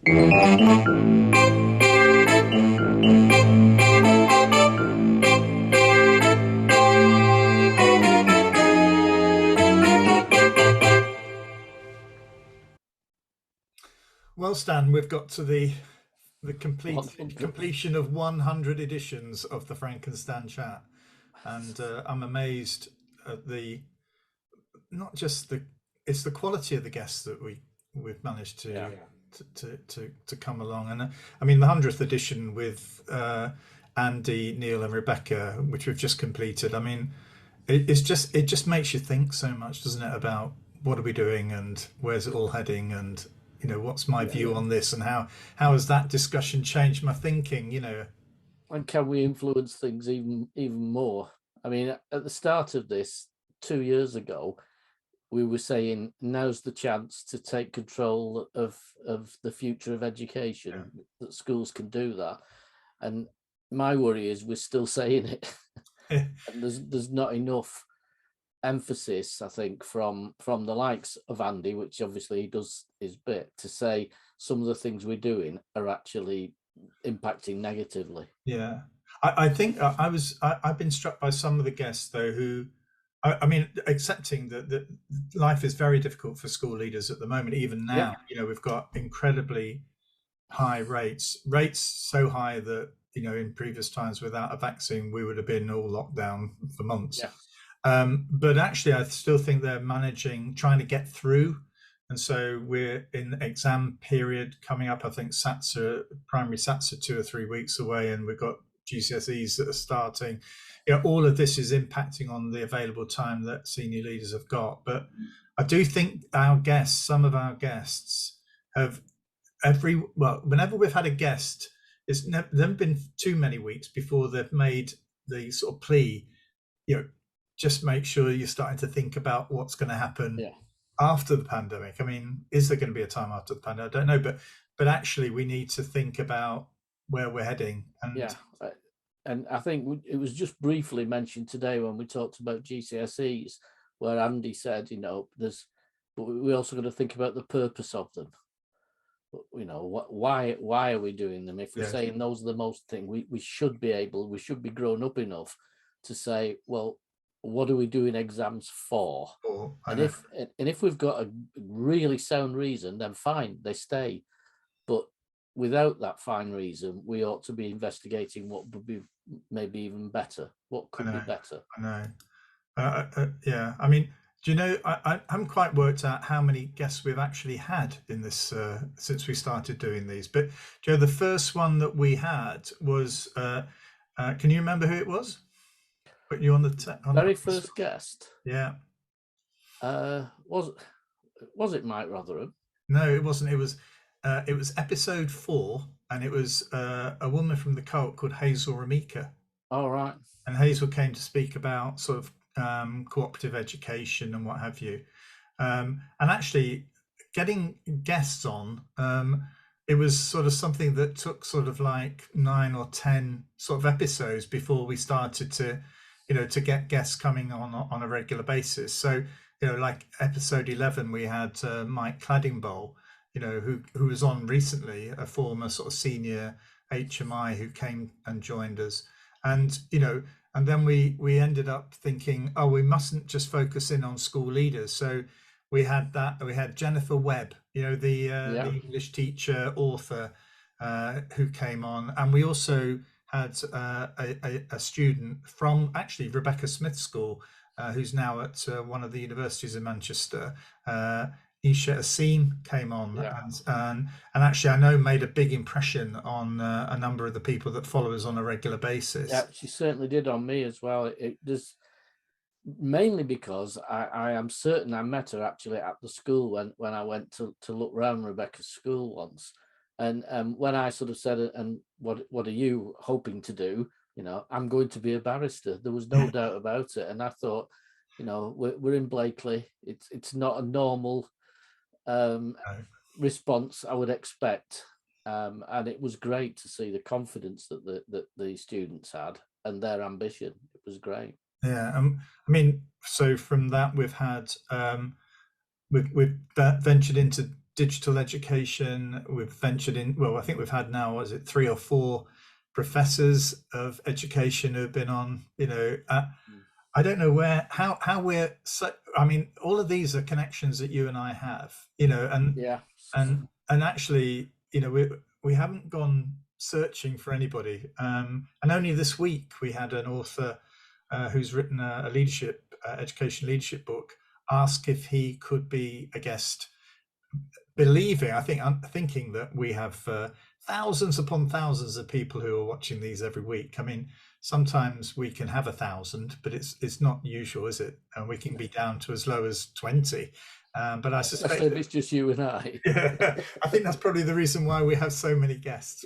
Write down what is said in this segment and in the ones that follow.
Well, Stan, we've got to the complete 100. completion of 100 editions of the Frankenstein chat, and I'm amazed at the not just the it's the quality of the guests that we've managed Yeah. to come along. And I mean, the 100th edition with Andy, Neil, and Rebecca, which we've just completed. I mean, it just makes you think so much, doesn't it, about what are we doing and where's it all heading, and what's my Yeah. view on this, and how has that discussion changed my thinking, And can we influence things even more? I mean, at the start of this 2 years ago, we were saying now's the chance to take control of the future of education, that schools can do that. And my worry is we're still saying it. yeah. And there's not enough emphasis, I think, from the likes of Andy, which obviously he does his bit, to say some of the things we're doing are actually impacting negatively. Yeah, I think I've been struck by some of the guests though who, I mean, accepting that life is very difficult for school leaders at the moment. Even Yeah. now, we've got incredibly high rates so high that in previous times without a vaccine we would have been all locked down for months. Yeah. But actually, I still think they're trying to get through. And so we're in exam period coming up. I think primary SATs are 2 or 3 weeks away, and we've got GCSEs that are starting. All of this is impacting on the available time that senior leaders have got. But I do think some of our guests have whenever we've had a guest, it's never been too many weeks before they've made the sort of plea, just make sure you're starting to think about what's going to happen after the pandemic. I mean, is there going to be a time after the pandemic? I don't know, but actually we need to think about where we're heading. And I think it was just briefly mentioned today when we talked about GCSEs, where Andy said, but we also got to think about the purpose of them. Why are we doing them? If we're saying those are the most thing, we should be grown up enough to say, well, what are we doing exams for? And if we've got a really sound reason, then fine, they stay. But without that fine reason, we ought to be investigating what would be maybe even better, what could be better. I know. Yeah, I mean, do you know, I haven't quite worked out how many guests we've actually had in this since we started doing these. But Joe, the first one that we had was, can you remember who it was? Put you on the very first guest. Yeah. Was it Mike Rotherham? No, it wasn't. It was episode 4, and it was a woman from the co-op called Hazel Ramika. All right. And Hazel came to speak about sort of cooperative education and what have you. And actually, getting guests on, it was sort of something that took sort of like 9 or 10 sort of episodes before we started to get guests coming on a regular basis. So, like episode 11, we had Mike Claddingbowl, who was on recently, a former sort of senior HMI who came and joined us. And, and then we ended up thinking, oh, we mustn't just focus in on school leaders. So we had Jennifer Webb, the English teacher, author, who came on. And we also had a student from actually Rebecca Smith's school, who's now at one of the universities in Manchester. Isha Asim came on, and actually I know made a big impression on a number of the people that follow us on a regular basis. Yeah, she certainly did on me as well. It does, mainly because I am certain I met her actually at the school when I went to look around Rebecca's school once. And when I sort of said, and what are you hoping to do? I'm going to be a barrister. There was no doubt about it. And I thought, we're in Blakely. It's not a normal response I would expect. And it was great to see the confidence that the students had and their ambition. It was great. Yeah, I mean, so from that we've had we've ventured into digital education. We've ventured in, well, I think we've had now, was it 3 or 4 professors of education who've been on, I don't know how we're so, I mean, all of these are connections that you and I have, Yeah. and actually, we haven't gone searching for anybody. And only this week we had an author who's written a leadership, education leadership book, ask if he could be a guest, I'm thinking that we have thousands upon thousands of people who are watching these every week. I mean, sometimes we can have 1,000, but it's not usual, is it? And we can be down to as low as 20. But I suspect Especially if it's just you and I. yeah, I think that's probably the reason why we have so many guests.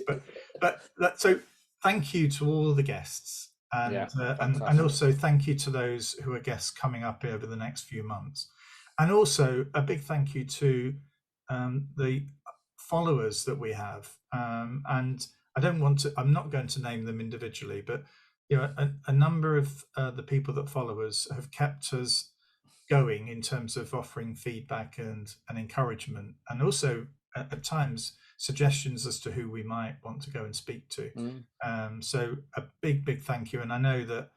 So thank you to all the guests, Yeah, and fantastic. also thank you to those who are guests coming up over the next few months, and also a big thank you to the followers that we have. And I'm not going to name them individually, but a number of the people that follow us have kept us going in terms of offering feedback and encouragement, and also at times suggestions as to who we might want to go and speak to. So a big thank you. And I know that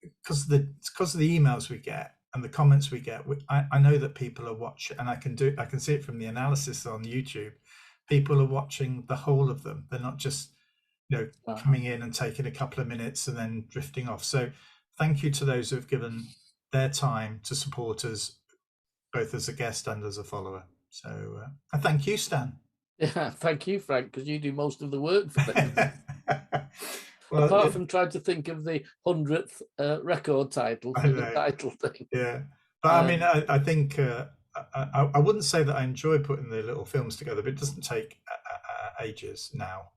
because of the emails we get and the comments we get, I know that people are watching, and I can see it from the analysis on YouTube. People are watching the whole of them. They're not just coming in and taking a couple of minutes and then drifting off. So thank you to those who have given their time to support us, both as a guest and as a follower. So and thank you, Stan. Yeah, thank you, Frank, because you do most of the work for them. Well, apart from trying to think of the 100th record title for the title thing. Yeah, but I mean, I think I wouldn't say that I enjoy putting the little films together, but it doesn't take ages now.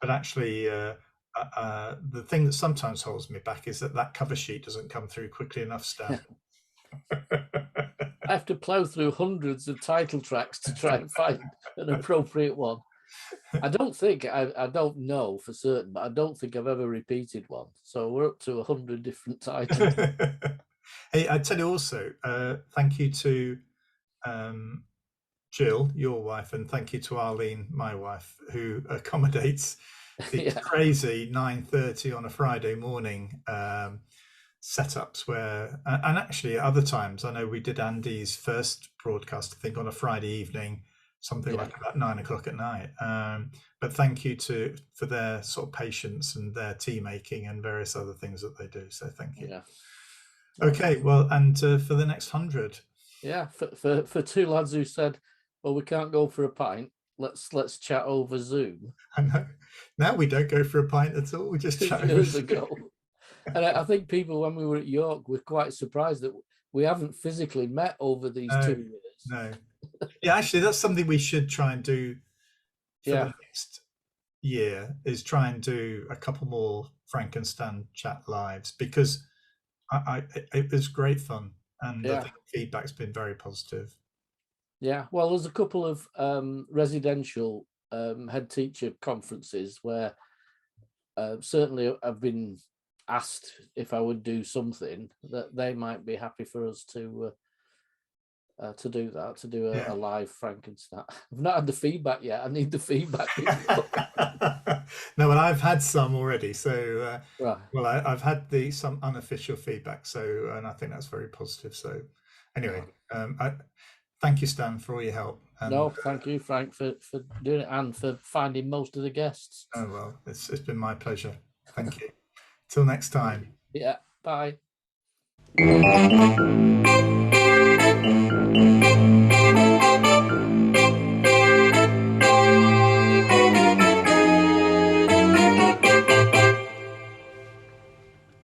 But actually, the thing that sometimes holds me back is that cover sheet doesn't come through quickly enough, Stan. I have to plow through hundreds of title tracks to try and find an appropriate one. I don't know for certain, but I don't think I've ever repeated one. So we're up to 100 different titles. Hey, I tell you also, thank you to Jill, your wife, and thank you to Arlene, my wife, who accommodates these crazy 9:30 on a Friday morning setups where, and actually other times, I know we did Andy's first broadcast, I think, on a Friday evening, something like about 9 o'clock at night. But thank you for their sort of patience and their tea making and various other things that they do. So thank you. Okay, well, and for the next 100. Yeah, for two lads who said, well, we can't go for a pint, let's chat over Zoom. I know. Now we don't go for a pint at all, we just chat years ago. And I think people, when we were at York, were quite surprised that we haven't physically met over these 2 years. No. Yeah, actually, that's something we should try and do for the next year, is try and do a couple more Frank and Stan chat lives, because it was great fun, and I think feedback's been very positive. Yeah, well, there's a couple of residential head teacher conferences where certainly I've been asked if I would do something, that they might be happy for us to do that, to do a live Frankenstein. I've not had the feedback yet. I need the feedback. No, well, I've had some already. So, well, I've had some unofficial feedback. So, and I think that's very positive. So, anyway, thank you, Stan, for all your help. No, thank you, Frank, for doing it and for finding most of the guests. Oh, well, it's been my pleasure. Thank you. Till next time. Yeah, bye.